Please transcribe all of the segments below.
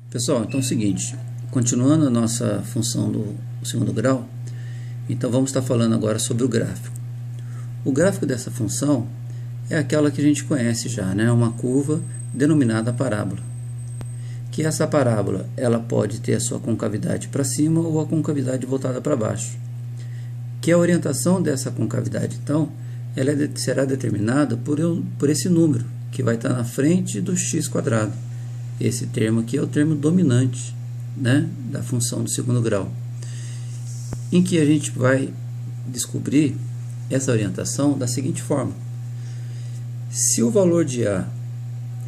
Pessoal, então é o seguinte, continuando a nossa função do segundo grau, então vamos estar falando agora sobre o gráfico. O gráfico dessa função é aquela que a gente conhece já, né? Uma curva denominada parábola. Que essa parábola ela pode ter a sua concavidade para cima ou a concavidade voltada para baixo. Que a orientação dessa concavidade, então, ela será determinada por esse número, que vai estar na frente do x quadrado. Esse termo aqui é o termo dominante, né, da função do segundo grau, em que a gente vai descobrir essa orientação da seguinte forma: se o valor de A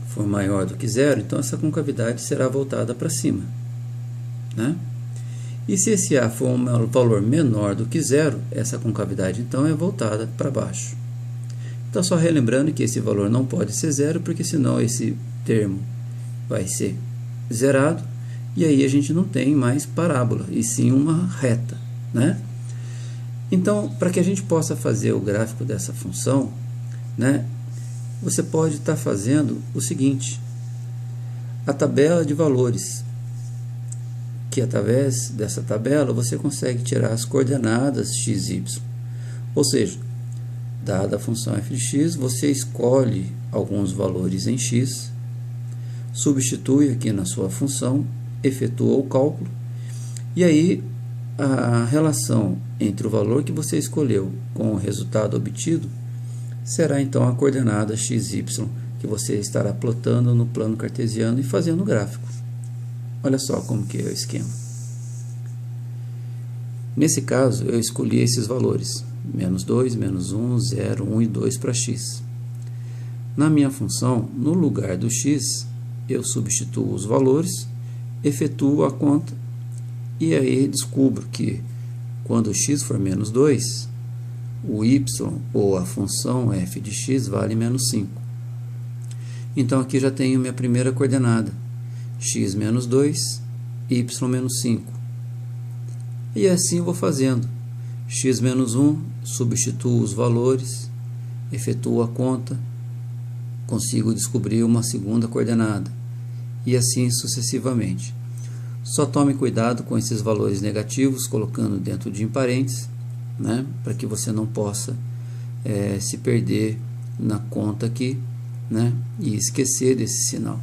for maior do que zero, então essa concavidade será voltada para cima, né? E se esse A for um valor menor do que zero, essa concavidade então é voltada para baixo. Então, só relembrando que esse valor não pode ser zero, porque senão esse termo vai ser zerado, e aí a gente não tem mais parábola, e sim uma reta, né? Então, para que a gente possa fazer o gráfico dessa função, né, você pode estar fazendo o seguinte: a tabela de valores, que através dessa tabela você consegue tirar as coordenadas x, y. Ou seja, dada a função f de x, você escolhe alguns valores em x, substitui aqui na sua função, efetua o cálculo, e aí a relação entre o valor que você escolheu com o resultado obtido será então a coordenada x, y, que você estará plotando no plano cartesiano e fazendo o gráfico. Olha só como que é o esquema. Nesse caso, eu escolhi esses valores, menos 2, menos 1, 0, 1 e 2 para x. Na minha função, no lugar do x, eu substituo os valores, efetuo a conta, e aí descubro que quando x for menos 2, o y, ou a função f de x, vale menos 5. Então aqui já tenho minha primeira coordenada, x menos 2, y menos 5. E assim eu vou fazendo. X menos 1, substituo os valores, efetuo a conta, consigo descobrir uma segunda coordenada, e assim sucessivamente. Só tome cuidado com esses valores negativos, colocando dentro de parênteses, né, para que você não possa se perder na conta aqui, né, e esquecer desse sinal.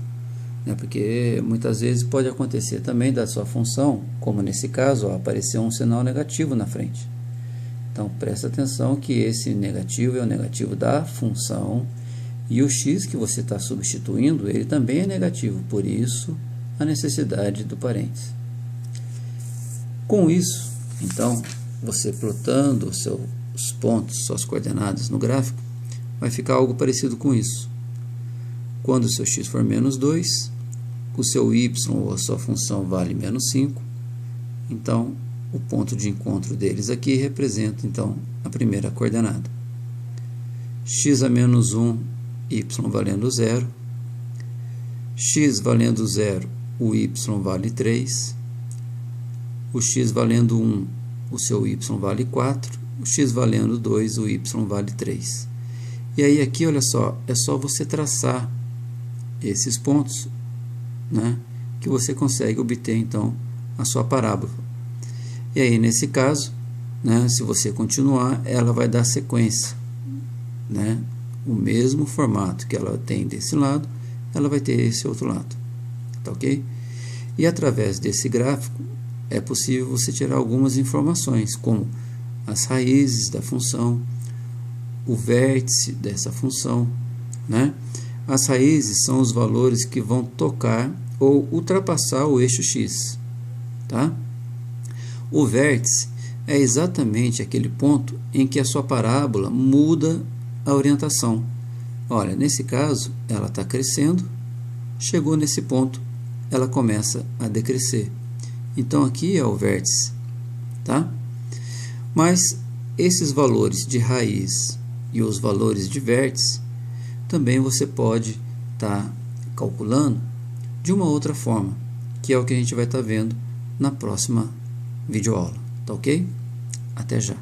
Porque muitas vezes pode acontecer também da sua função, como nesse caso, aparecer um sinal negativo na frente. Então presta atenção que esse negativo é o negativo da função, e o x que você está substituindo, ele também é negativo, por isso a necessidade do parênteses. Com isso, então, você plotando os pontos, suas coordenadas no gráfico, vai ficar algo parecido com isso. Quando o seu x for menos 2, o seu y ou a sua função vale menos 5, então o ponto de encontro deles aqui representa então a primeira coordenada. X a menos 1, y valendo 0, x valendo 0, o y vale 3, o x valendo 1, o seu y vale 4, o x valendo 2, o y vale 3. E aí aqui, olha só, é só você traçar esses pontos, né, que você consegue obter então a sua parábola. E aí nesse caso, né, se você continuar, ela vai dar sequência, né, o mesmo formato que ela tem desse lado, ela vai ter esse outro lado, tá ok? E através desse gráfico é possível você tirar algumas informações, como as raízes da função, o vértice dessa função, né? As raízes são os valores que vão tocar ou ultrapassar o eixo x, tá? O vértice é exatamente aquele ponto em que a sua parábola muda a orientação. Olha, nesse caso, ela está crescendo, chegou nesse ponto, ela começa a decrescer. Então aqui é o vértice, tá? Mas esses valores de raiz e os valores de vértice também você pode estar calculando de uma outra forma, que é o que a gente vai estar vendo na próxima videoaula, tá ok? Até já!